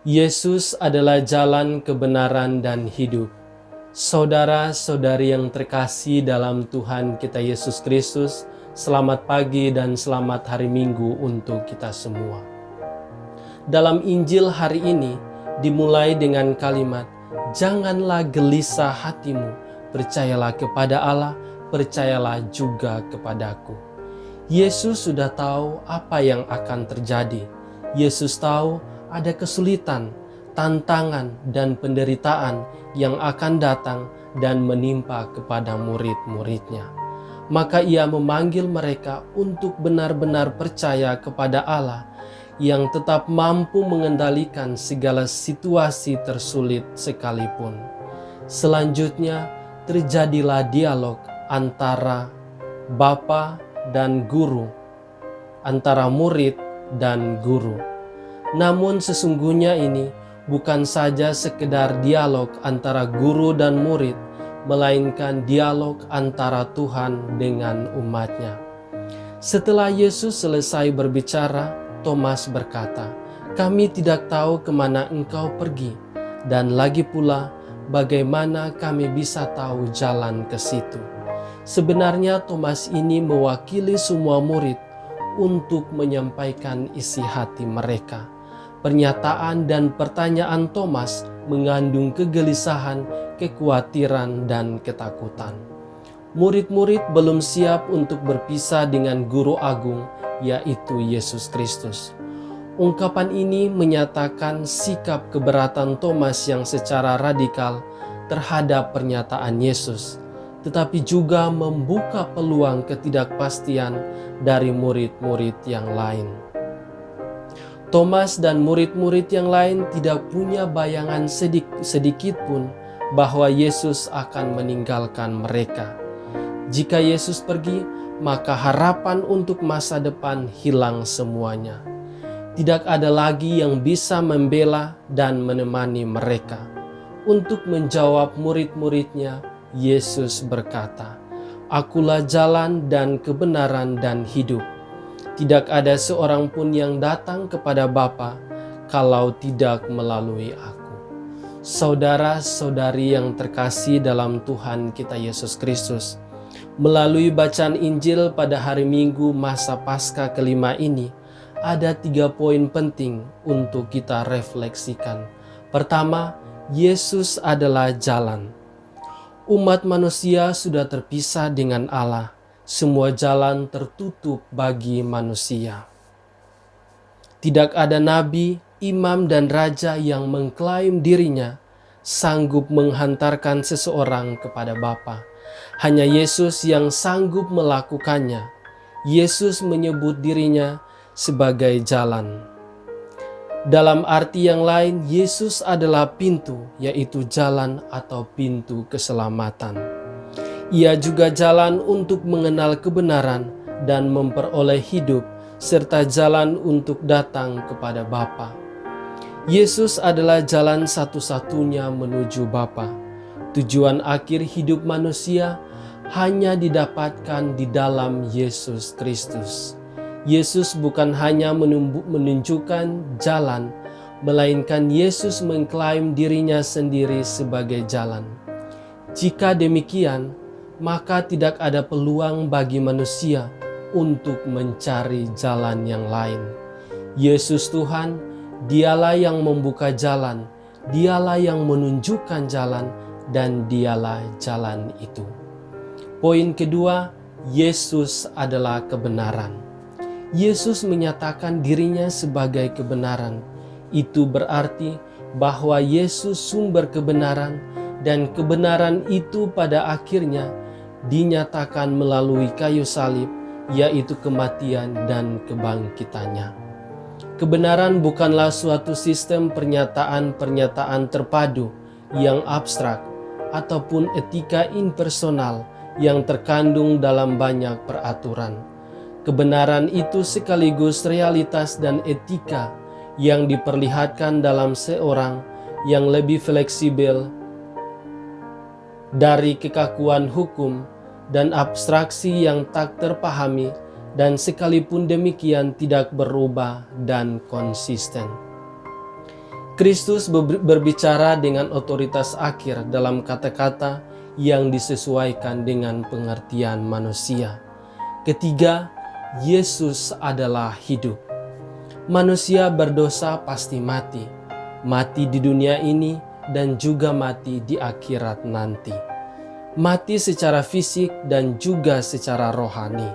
Yesus adalah jalan, kebenaran, dan hidup. Saudara-saudari yang terkasih dalam Tuhan kita Yesus Kristus, selamat pagi dan selamat hari Minggu untuk kita semua. Dalam Injil hari ini dimulai dengan kalimat, "Janganlah gelisah hatimu, percayalah kepada Allah, percayalah juga kepadaku." Yesus sudah tahu apa yang akan terjadi. Yesus tahu ada kesulitan, tantangan, dan penderitaan yang akan datang dan menimpa kepada murid-muridnya. Maka ia memanggil mereka untuk benar-benar percaya kepada Allah yang tetap mampu mengendalikan segala situasi tersulit sekalipun. Selanjutnya terjadilah dialog antara Bapa dan guru, antara murid dan guru. Namun sesungguhnya ini bukan saja sekedar dialog antara guru dan murid, melainkan dialog antara Tuhan dengan umatnya. Setelah Yesus selesai berbicara, Thomas berkata, "Kami tidak tahu kemana engkau pergi, dan lagi pula bagaimana kami bisa tahu jalan ke situ." Sebenarnya Thomas ini mewakili semua murid untuk menyampaikan isi hati mereka. Pernyataan dan pertanyaan Thomas mengandung kegelisahan, kekhawatiran, dan ketakutan. Murid-murid belum siap untuk berpisah dengan Guru Agung, yaitu Yesus Kristus. Ungkapan ini menyatakan sikap keberatan Thomas yang secara radikal terhadap pernyataan Yesus, tetapi juga membuka peluang ketidakpastian dari murid-murid yang lain. Thomas dan murid-murid yang lain tidak punya bayangan sedikit pun bahwa Yesus akan meninggalkan mereka. Jika Yesus pergi, maka harapan untuk masa depan hilang semuanya. Tidak ada lagi yang bisa membela dan menemani mereka. Untuk menjawab murid-muridnya, Yesus berkata, "Akulah jalan dan kebenaran dan hidup. Tidak ada seorang pun yang datang kepada Bapa kalau tidak melalui aku." Saudara-saudari yang terkasih dalam Tuhan kita Yesus Kristus, melalui bacaan Injil pada hari Minggu masa Paskah kelima ini, ada 3 poin penting untuk kita refleksikan. Pertama, Yesus adalah jalan. Umat manusia sudah terpisah dengan Allah. Semua jalan tertutup bagi manusia. Tidak ada nabi, imam, dan raja yang mengklaim dirinya sanggup menghantarkan seseorang kepada Bapa. Hanya Yesus yang sanggup melakukannya. Yesus menyebut dirinya sebagai jalan. Dalam arti yang lain, Yesus adalah pintu, yaitu jalan atau pintu keselamatan. Ia juga jalan untuk mengenal kebenaran dan memperoleh hidup, serta jalan untuk datang kepada Bapa. Yesus adalah jalan satu-satunya menuju Bapa. Tujuan akhir hidup manusia hanya didapatkan di dalam Yesus Kristus. Yesus bukan hanya menunjukkan jalan, melainkan Yesus mengklaim dirinya sendiri sebagai jalan. Jika demikian, maka tidak ada peluang bagi manusia untuk mencari jalan yang lain. Yesus Tuhan, Dialah yang membuka jalan, Dialah yang menunjukkan jalan, dan Dialah jalan itu. Poin kedua, Yesus adalah kebenaran. Yesus menyatakan dirinya sebagai kebenaran. Itu berarti bahwa Yesus sumber kebenaran, dan kebenaran itu pada akhirnya dinyatakan melalui kayu salib, yaitu kematian dan kebangkitannya. Kebenaran bukanlah suatu sistem pernyataan-pernyataan terpadu yang abstrak ataupun etika impersonal yang terkandung dalam banyak peraturan. Kebenaran itu sekaligus realitas dan etika yang diperlihatkan dalam seorang yang lebih fleksibel dari kekakuan hukum dan abstraksi yang tak terpahami, dan sekalipun demikian tidak berubah dan konsisten. Kristus berbicara dengan otoritas akhir dalam kata-kata yang disesuaikan dengan pengertian manusia. Ketiga, Yesus adalah hidup. Manusia berdosa pasti mati. Mati di dunia ini dan juga mati di akhirat nanti. Mati secara fisik dan juga secara rohani.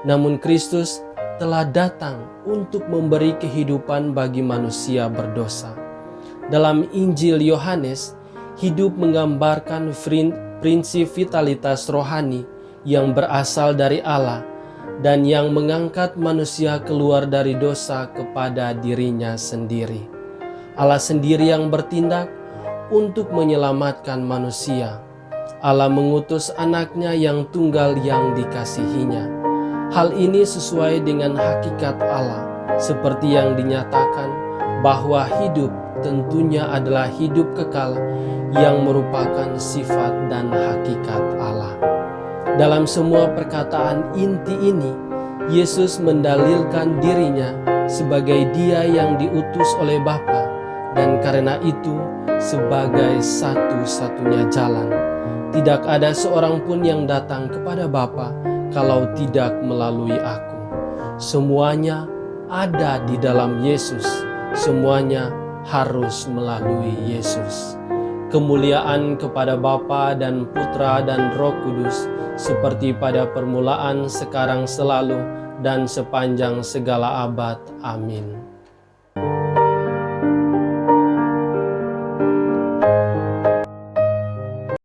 Namun Kristus telah datang untuk memberi kehidupan bagi manusia berdosa. Dalam Injil Yohanes, hidup menggambarkan prinsip vitalitas rohani yang berasal dari Allah dan yang mengangkat manusia keluar dari dosa kepada dirinya sendiri. Allah sendiri yang bertindak untuk menyelamatkan manusia. Allah mengutus anaknya yang tunggal yang dikasihinya. Hal ini sesuai dengan hakikat Allah, seperti yang dinyatakan bahwa hidup tentunya adalah hidup kekal yang merupakan sifat dan hakikat Allah. Dalam semua perkataan inti ini, Yesus mendalilkan dirinya sebagai Dia yang diutus oleh Bapa, dan karena itu sebagai satu-satunya jalan. Tidak ada seorang pun yang datang kepada Bapa kalau tidak melalui aku. Semuanya ada di dalam Yesus. Semuanya harus melalui Yesus. Kemuliaan kepada Bapa dan Putra dan Roh Kudus, seperti pada permulaan, sekarang, selalu, dan sepanjang segala abad. Amin.